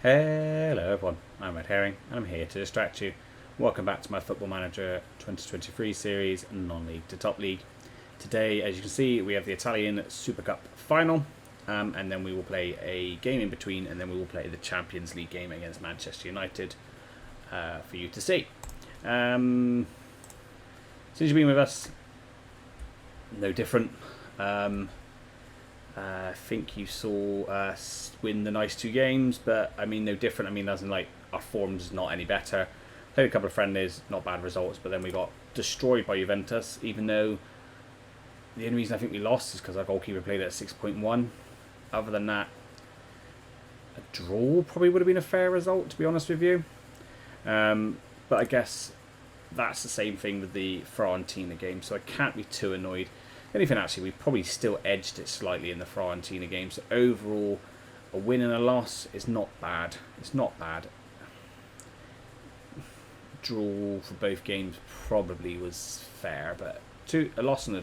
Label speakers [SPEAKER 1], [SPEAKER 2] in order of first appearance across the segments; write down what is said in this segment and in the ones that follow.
[SPEAKER 1] Hello everyone, I'm RedHerring and I'm here to distract you. Welcome back to my Football Manager 2023 series, non-league to top league. Today, as you can see, we have the Italian SUPERCUP final, and then we will play a game in between, and then we will play the Champions League game against Manchester United for you to see. Since you've been with us, no different. I think you saw us win the nice 2 games, but I mean no different. I mean, as in like our form's not any better. Played a couple of friendlies, not bad results, but then we got destroyed by Juventus. Even though the only reason I think we lost is because our goalkeeper played at 6.1. Other than that, a draw probably would have been a fair result, to be honest with you. But I guess that's the same thing with the Fiorentina game, so I can't be too annoyed. Anything, actually, we probably still edged it slightly in the Fiorentina game. So overall, a win and a loss is not bad. It's not bad. Draw for both games probably was fair, but a loss and a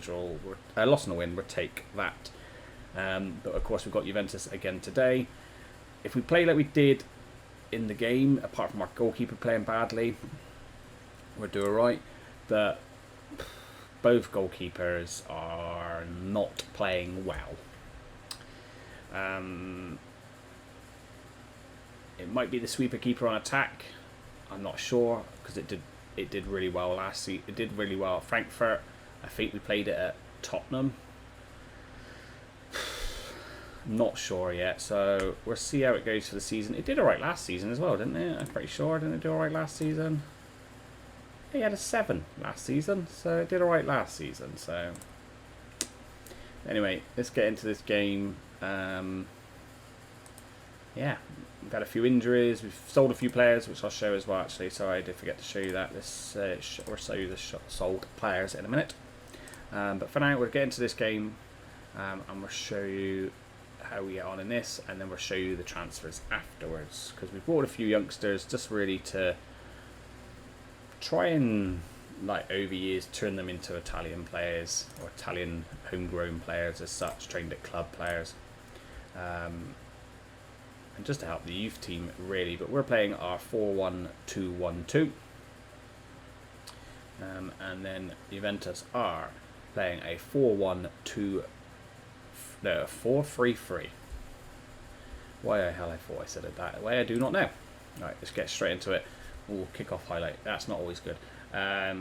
[SPEAKER 1] loss and a win would take that. But of course, we've got Juventus again today. If we play like we did in the game, apart from our goalkeeper playing badly, we'll do alright. But both goalkeepers are not playing well. It might be the sweeper keeper on attack. I'm not sure, because it did really well last season. It did really well at Frankfurt. I think we played it at Tottenham. Not sure yet, so we'll see how it goes for the season. It did alright last season as well, didn't it? I'm pretty sure. Didn't it do alright last season? He had a 7 last season, so it did alright last season. So anyway, let's get into this game. Yeah, we've had a few injuries. We've sold a few players, which I'll show as well. Actually, sorry, I did forget to show you that. Let's show you the sold players in a minute. But for now, we'll get into this game, and we'll show you how we get on in this, and then we'll show you the transfers afterwards, because we've brought a few youngsters just really to try and, like, over years turn them into Italian players, or Italian homegrown players as such, trained at club players, and just to help the youth team really. But we're playing our 4-1-2-1-2, and then Juventus are playing a 4-3-3. Why the hell I thought I said it that way, I do not know. Right, let's get straight into it. Ooh, kick-off highlight. That's not always good. I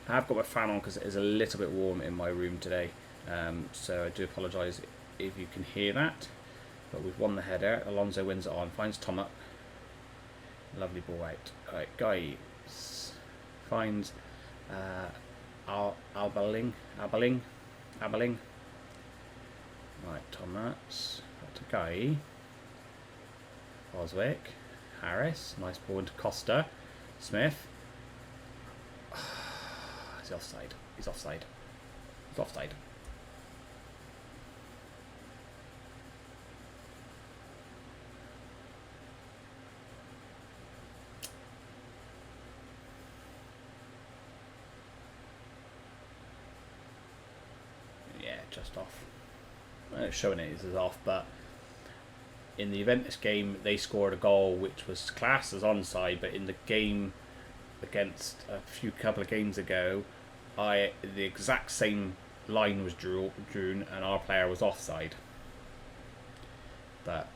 [SPEAKER 1] have got my fan on because it is a little bit warm in my room today. So I do apologise if you can hear that. But we've won the header. Alonso wins it on. Finds Tom up. Lovely ball out. Alright, guys. Finds Abeling. Right, Thomas. Got to Guy. Boswick. Harris, nice ball into Costa. Smith. He's offside. He's offside. He's offside. Yeah, just off. It's showing it is off, but in the Juventus game, they scored a goal which was classed as onside, but in the game against a couple of games ago, the exact same line was drawn and our player was offside. But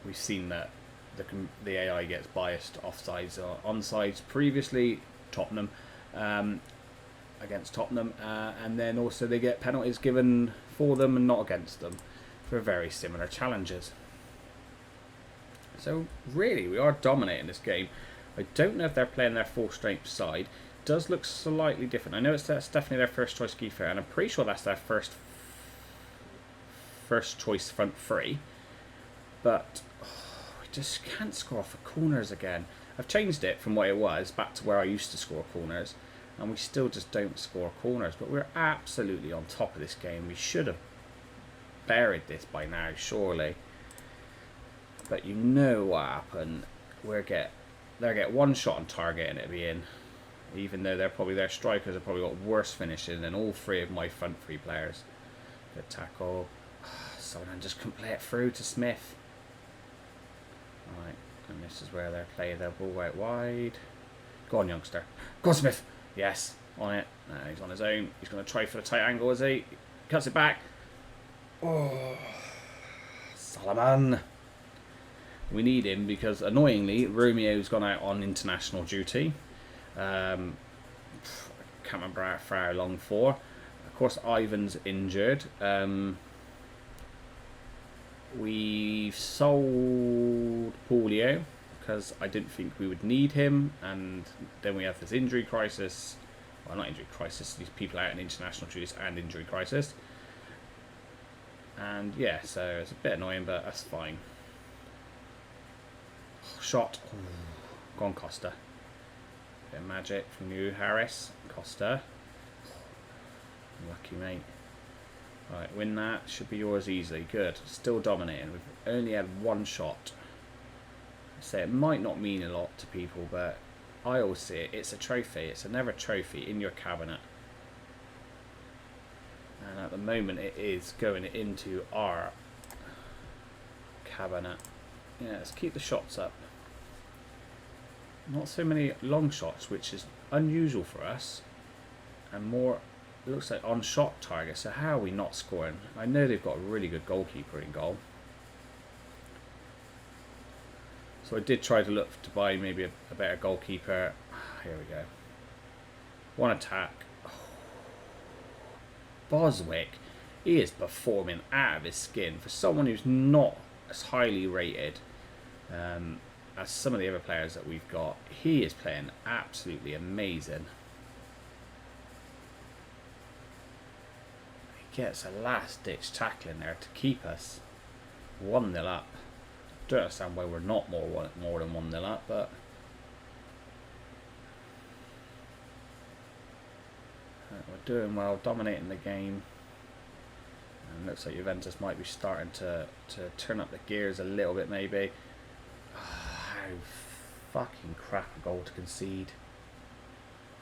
[SPEAKER 1] we've seen that the AI gets biased offsides or onsides previously. Tottenham, against Tottenham, and then also they get penalties given for them and not against them, for very similar challenges. So really, we are dominating this game. I don't know if they're playing their full strength side. It does look slightly different. I know that's definitely their first choice keeper, and I'm pretty sure that's their first choice front three. But we just can't score off of corners again. I've changed it from what it was back to where I used to score corners, and we still just don't score corners. But we're absolutely on top of this game. We should have buried this by now, surely. But you know what happened. They'll get one shot on target and it'll be in. Even though their strikers have probably got worse finishing than all 3 of my front 3 players. Good tackle. Someone just couldn't play it through to Smith. And this is where they're playing their ball out wide. Go on, youngster. Go on, Smith. Yes, on it. No, he's on his own. He's going to try for the tight angle, is he? Cuts it back. Oh, Solomon. We need him because, annoyingly, Romeo's gone out on international duty. Can't remember for how long for. Of course, Ivan's injured. We've sold Paulio because I didn't think we would need him, and then we have this injury crisis. Well, not injury crisis. These people out in international duties and injury crisis. And yeah, so it's a bit annoying, but that's fine. Shot. Go on, Costa. Bit of magic from you, Harris. Costa. Lucky, mate. Right, win that. Should be yours easily. Good. Still dominating. We've only had one shot. I say it might not mean a lot to people, but I always see it. It's a trophy. It's another trophy in your cabinet. And at the moment it is going into our cabinet. Yeah, let's keep the shots up. Not so many long shots, which is unusual for us. And more, it looks like on shot targets. So how are we not scoring? I know they've got a really good goalkeeper in goal. So I did try to look to buy maybe a better goalkeeper. Here we go. One attack. Boswick, he is performing out of his skin for someone who's not as highly rated as some of the other players that we've got. He is playing absolutely amazing. He gets a last ditch tackle in there to keep us 1-0 up. Don't understand why we're not more than 1-0 up, but we're doing well, dominating the game. And looks like Juventus might be starting to turn up the gears a little bit, maybe. Oh, how fucking crap a goal to concede.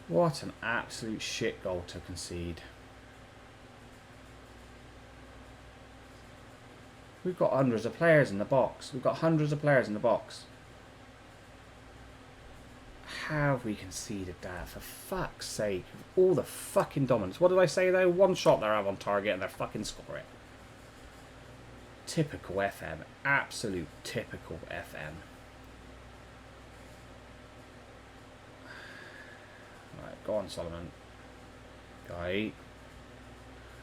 [SPEAKER 1] What an absolute shit goal to concede. We've got hundreds of players in the box. We've got hundreds of players in the box. How have we conceded that? For fuck's sake. All the fucking dominance. What did I say though? One shot they have on target and they fucking score it. Typical FM. Absolute typical FM. Right, go on, Solomon. Guy.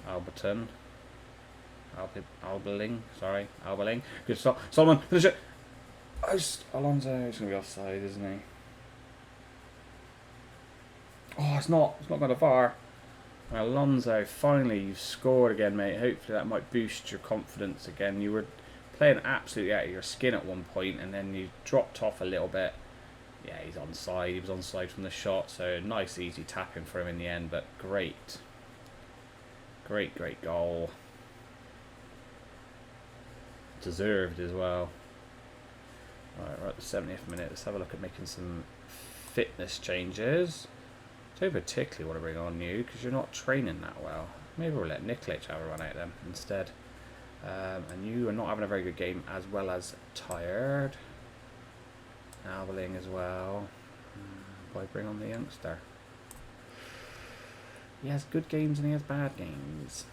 [SPEAKER 1] Alberton. Alberling. Good stop. Solomon, finish it. Alonso is going to be offside, isn't he? Oh, it's not going to VAR. Alonso, finally you've scored again, mate. Hopefully that might boost your confidence again. You were playing absolutely out of your skin at one point, and then you dropped off a little bit. Yeah, he's onside. He was onside from the shot, so nice, easy tapping for him in the end, but great. Great goal. Deserved as well. Alright, we're at the 70th minute. Let's have a look at making some fitness changes. I don't particularly want to bring on you because you're not training that well. Maybe we'll let Nikolic have a run out then instead. And you are not having a very good game, as well as tired. Alberling as well. Why bring on the youngster? He has good games and he has bad games.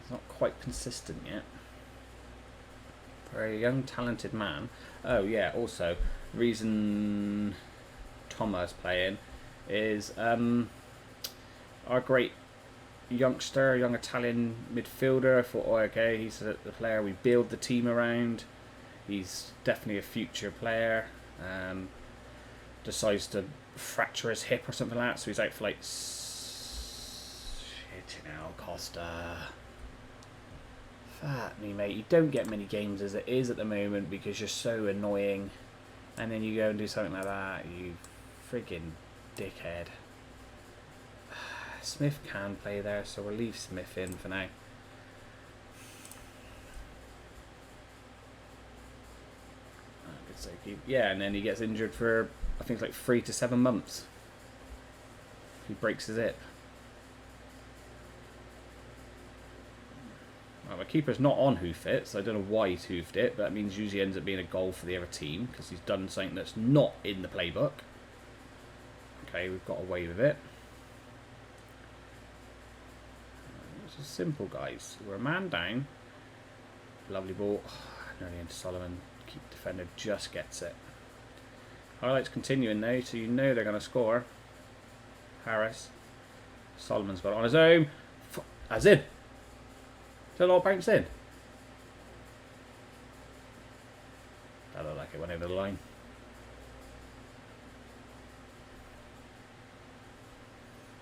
[SPEAKER 1] He's not quite consistent yet. For a young, talented man. Oh yeah, also, reason Thomas playing is our great youngster, young Italian midfielder. I thought, oh, okay, he's the player we build the team around. He's definitely a future player. Decides to fracture his hip or something like that, so he's out for like shit, you know, Costa. Fuck me, mate. You don't get many games as it is at the moment because you're so annoying, and then you go and do something like that. You friggin' dickhead. Smith can play there, so we'll leave Smith in for now. Yeah, and then he gets injured for, I think it's like 3 to 7 months. He breaks his hip. Well, we're keeper's not on hoof it, so I don't know why he's hoofed it, but that means usually ends up being a goal for the other team because he's done something that's not in the playbook. Okay, we've got away with it. It's just simple, guys. We're a man down. Lovely ball. Nearly into Solomon. Keep defender just gets it. Highlights continuing now, so you know they're going to score. Harris. Solomon's got it on his own. As in. Is that all bounce in? I don't like it, went over the line.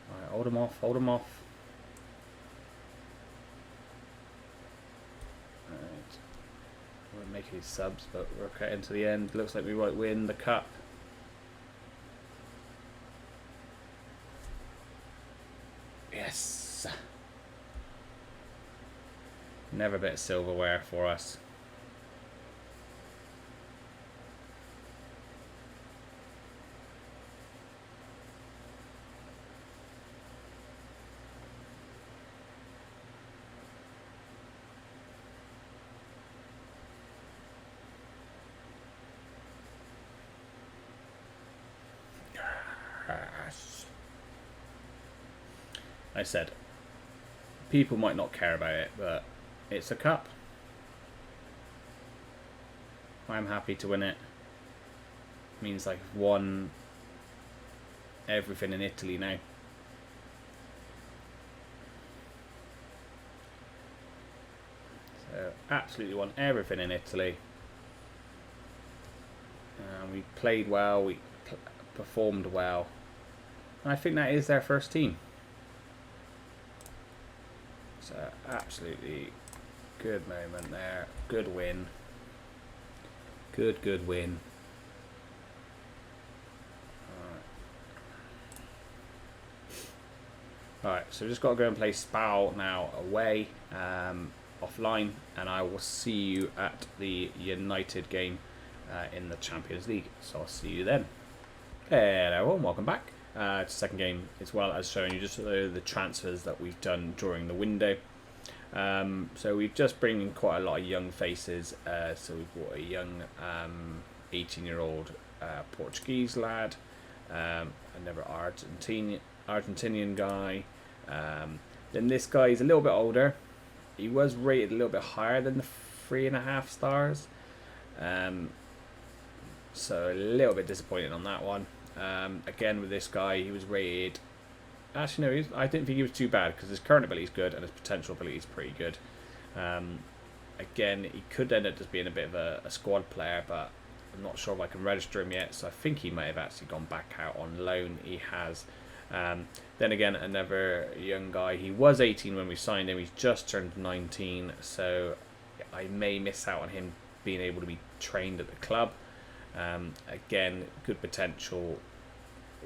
[SPEAKER 1] Alright, hold him off, hold him off. Alright. We won't make any subs, but we're getting to the end. Looks like we might win the cup. Yes. Never a bit of silverware for us. I said, people might not care about it, but it's a cup. I'm happy to win it. Means I've won everything in Italy now. So absolutely won everything in Italy. We played well, we performed well. And I think that is their first team. So absolutely good moment there. Good win. Good win. Alright, so we've just got to go and play Spal now away, offline, and I will see you at the United game in the Champions League. So I'll see you then. Hello everyone, welcome back. It's the second game, as well as showing you just the transfers that we've done during the window. So we've just bring in quite a lot of young faces. So we've brought a young 18-year-old Portuguese lad, another Argentinian guy. Then this guy is a little bit older. He was rated a little bit higher than the 3.5 stars. So a little bit disappointed on that one. Again, with this guy, he was rated... Actually, no, I didn't think he was too bad because his current ability is good and his potential ability is pretty good. Again, he could end up just being a bit of a squad player, but I'm not sure if I can register him yet, so I think he may have actually gone back out on loan. He has. Then again, another young guy. He was 18 when we signed him. He's just turned 19, so I may miss out on him being able to be trained at the club. Again, good potential.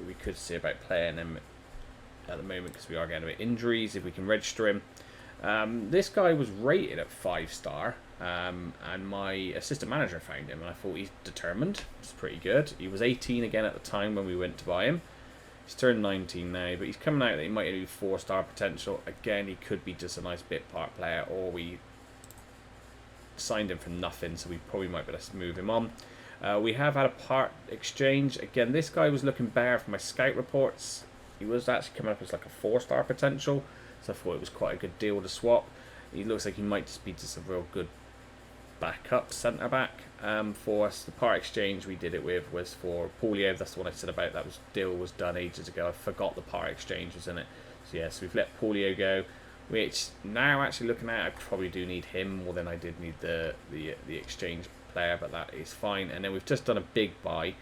[SPEAKER 1] We could see about playing him at the moment because we are getting a bit injuries if we can register him. This guy was rated at 5-star, and my assistant manager found him, and I thought he's determined. It's pretty good. He was 18 again at the time when we went to buy him. He's turned 19 now, but he's coming out that he might do 4-star potential. Again, he could be just a nice bit part player, or we signed him for nothing, so we probably might be able to move him on. We have had a part exchange. Again, this guy was looking better for my scout reports. He was actually coming up as like a 4-star potential, so I thought it was quite a good deal to swap. He looks like he might just be just a real good backup centre-back for us. The part exchange we did it with was for Paulio. That's the one I said about. That deal was done ages ago. I forgot the part exchange was in it. So yeah, so we've let Paulio go, which now actually looking at it, I probably do need him more than I did need the exchange player, but that is fine. And then we've just done a big buy.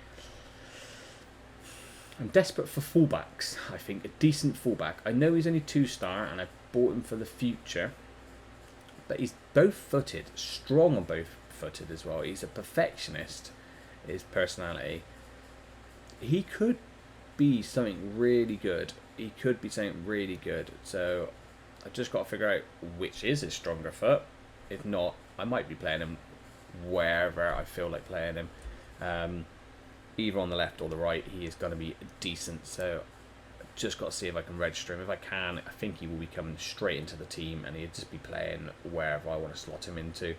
[SPEAKER 1] I'm desperate for fullbacks. I think a decent fullback. I know he's only 2-star, and I bought him for the future, but he's both-footed, strong on both-footed as well. He's a perfectionist, his personality. He could be something really good. He could be something really good. So I've just got to figure out which is his stronger foot. If not, I might be playing him wherever I feel like playing him. Either on the left or the right, he is going to be decent. So just got to see if I can register him. If I can, I think he will be coming straight into the team, and he'll just be playing wherever I want to slot him into.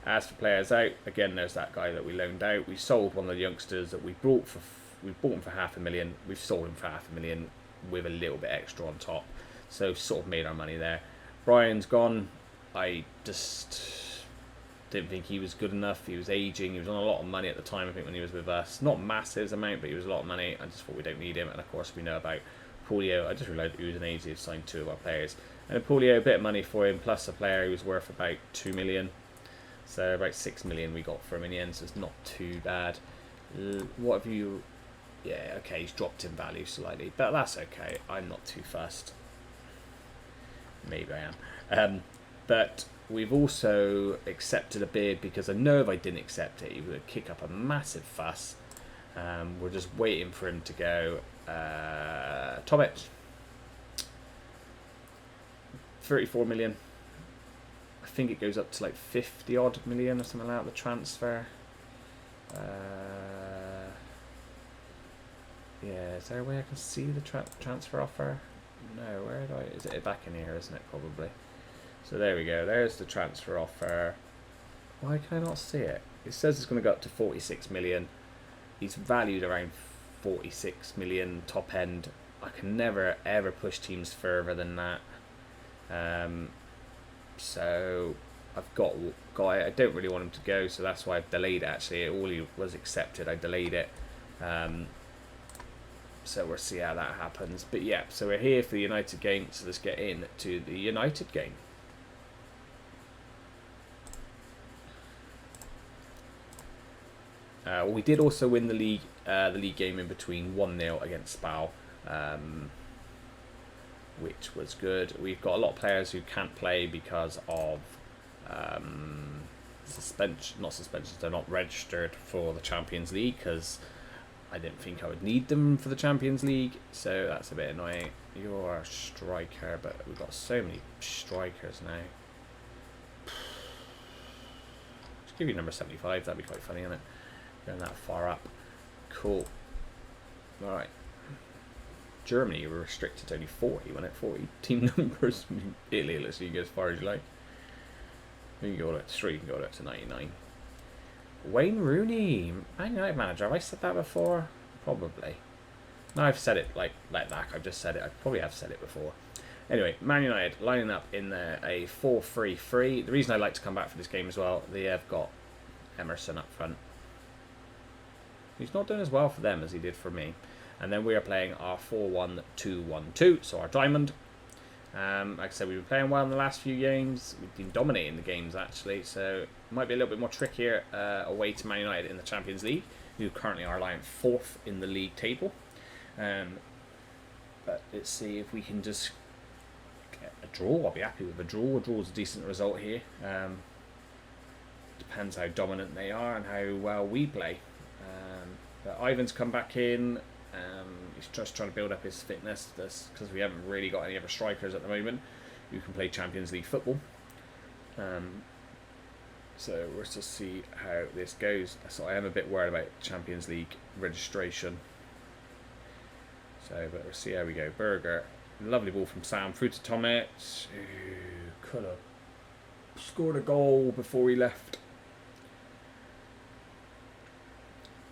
[SPEAKER 1] As for players out, again, there's that guy that we loaned out. We sold one of the youngsters that we bought him for $500,000. We've sold him for $500,000 with a little bit extra on top, so sort of made our money there. Brian's gone. I just didn't think he was good enough. He was aging. He was on a lot of money at the time, I think, when he was with us. Not massive amount, but he was a lot of money. I just thought we don't need him. And of course, we know about Paulio. I just realised he was an easy to sign 2 of our players. And Paulio, a bit of money for him, plus a player who was worth about $2 million. So about $6 million we got for him in the end, so it's not too bad. What have you... Yeah, okay, he's dropped in value slightly, but that's okay. I'm not too fussed. Maybe I am. But we've also accepted a bid, because I know if I didn't accept it, he would kick up a massive fuss. We're just waiting for him to go. Tomic. 34 million. I think it goes up to like 50 odd million or something like that, the transfer. Yeah, is there a way I can see the transfer offer? No, where do I... Is it back in here, isn't it? Probably. So there we go. There's the transfer offer. Why can I not see it? It says it's going to go up to 46 million. He's valued around 46 million top end. I can never ever push teams further than that. So I've got guy. I don't really want him to go, so that's why I've delayed it. Actually, all he was accepted. I delayed it. So we'll see how that happens. But yeah, so we're here for the United game. So let's get into the United game. We did also win the league game in between 1-0 against Spal, which was good. We've got a lot of players who can't play because of suspensions. They're not registered for the Champions League, because I didn't think I would need them for the Champions League, so that's a bit annoying. You're a striker, but we've got so many strikers now. Just give you number 75, that'd be quite funny, isn't it? Going that far up. Cool. Alright. Germany, you were restricted to only 40, wasn't it? 40 team numbers. Italy, let's see, you go as far as you like. You can go to 3, you can go to 99. Wayne Rooney, Man United manager. Have I said that before? Probably. No, I've said it like that. I've just said it. I probably have said it before. Anyway, Man United lining up in a 4-3-3. The reason I like to come back for this game as well, they have got Emerson up front. He's not doing as well for them as he did for me. And then we are playing our 4-1-2-1-2, so our diamond. Like I said, we've been playing well in the last few games. We've been dominating the games, actually, so it might be a little bit more trickier away to Man United in the Champions League, who currently are lying 4th in the league table. But let's see if we can just get a draw. I'll be happy with a draw. A draw is a decent result here. Depends how dominant they are and how well we play. But Ivan's come back in. He's just trying to build up his fitness, because we haven't really got any other strikers at the moment who can play Champions League football. So we'll just see how this goes. So I am a bit worried about Champions League registration. So, but we'll see how we go. Berger, lovely ball from Sam through to Tomic. Could have scored a goal before he left.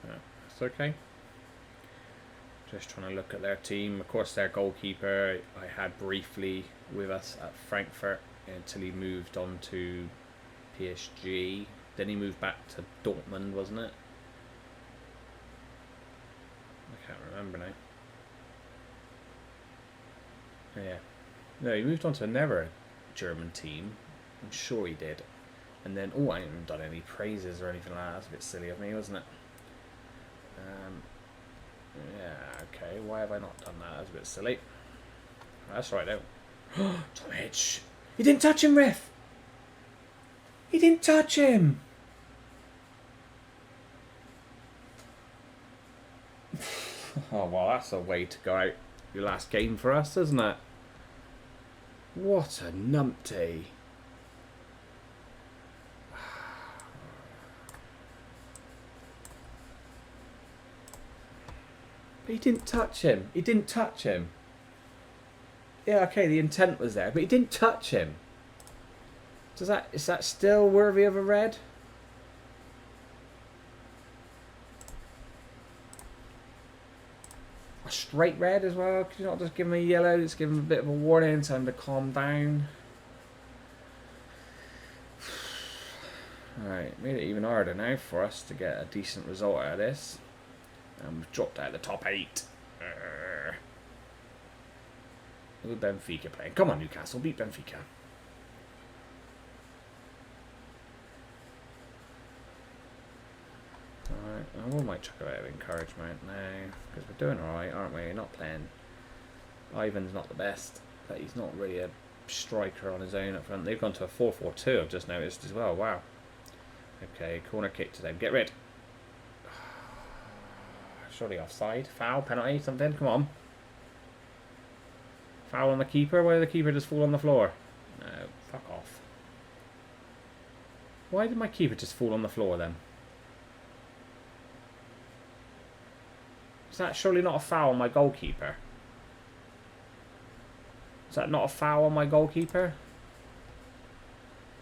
[SPEAKER 1] That's okay. Just trying to look at their team. Of course, their goalkeeper I had briefly with us at Frankfurt until he moved on to PSG. Then he moved back to Dortmund, wasn't it? I can't remember now. Yeah. No, he moved on to another German team. I'm sure he did. And then, oh, I haven't done any praises or anything like that. That's a bit silly of me, wasn't it? Yeah, okay. Why have I not done that? That's a bit silly. That's right, though. Tomic! He didn't touch him, ref! He didn't touch him! Oh, well, that's a way to go out your last game for us, isn't it? What a numpty. But he didn't touch him. He didn't touch him. Yeah, okay, the intent was there, but he didn't touch him. Is that still worthy of a red? A straight red as well? Could you not just give him a yellow? Just give him a bit of a warning, tell him to calm down. Alright, made it even harder now for us to get a decent result out of this. And we've dropped out of the top 8. Look at Benfica playing. Come on, Newcastle, beat Benfica. Alright, I might chuck a bit of encouragement now, because we're doing alright, aren't we? Not playing. Ivan's not the best, but he's not really a striker on his own up front. They've gone to a 4-4-2, I've just noticed as well. Wow. Okay, corner kick to them. Get rid. Surely offside. Foul, penalty, something. Come on. Foul on the keeper? Why did the keeper just fall on the floor? No, fuck off. Why did my keeper just fall on the floor then? Is that surely not a foul on my goalkeeper? Is that not a foul on my goalkeeper?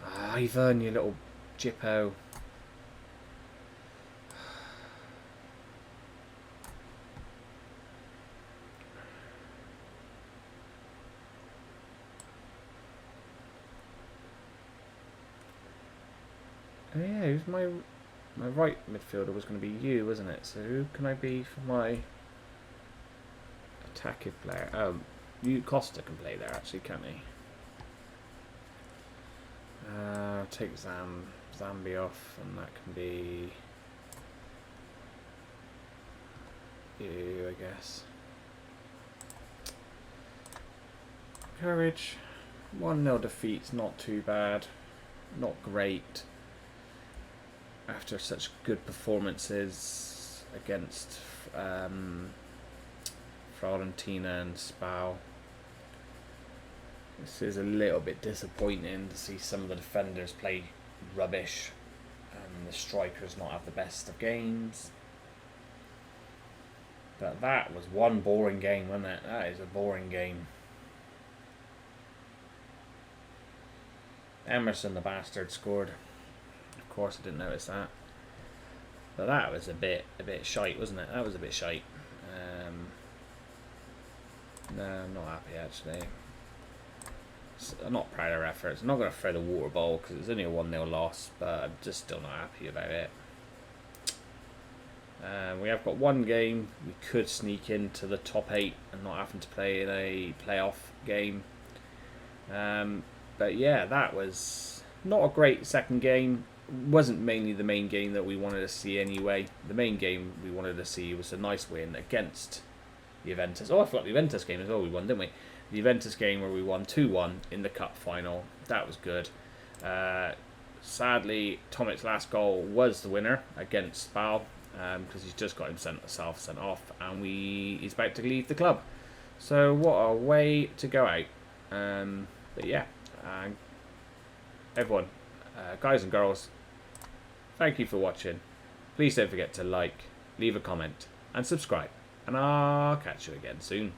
[SPEAKER 1] Ah, Ivan, you little jippo. Oh yeah, who's my right midfielder was going to be you, wasn't it? So who can I be for my attacking player? Oh, you Costa can play there actually, can't he? Take Zambi off, and that can be you, I guess. Courage. 1-0 defeat's not too bad. Not great. After such good performances against Fiorentina and Spal. This is a little bit disappointing to see some of the defenders play rubbish and the strikers not have the best of games. But that was one boring game, wasn't it? That is a boring game. Emerson the bastard scored. Of course I didn't notice that. But that was a bit shite, wasn't it? That was a bit shite. No, I'm not happy actually. I'm not proud of our efforts. I'm not going to throw the water ball because it's only a 1-0 loss, but I'm just still not happy about it. We have got one game. We could sneak into the top 8 and not having to play in a playoff game. But yeah, that was not a great second game. Wasn't mainly the main game that we wanted to see anyway. The main game we wanted to see was a nice win against Juventus. Oh, I forgot the Juventus game as well. We won, didn't we? The Juventus game where we won 2-1 in the cup final. That was good. Sadly, Tomic's last goal was the winner against Spal because he's just got himself sent off and he's about to leave the club. So what a way to go out. But yeah, everyone, guys and girls, thank you for watching. Please don't forget to like, leave a comment and subscribe. And I'll catch you again soon.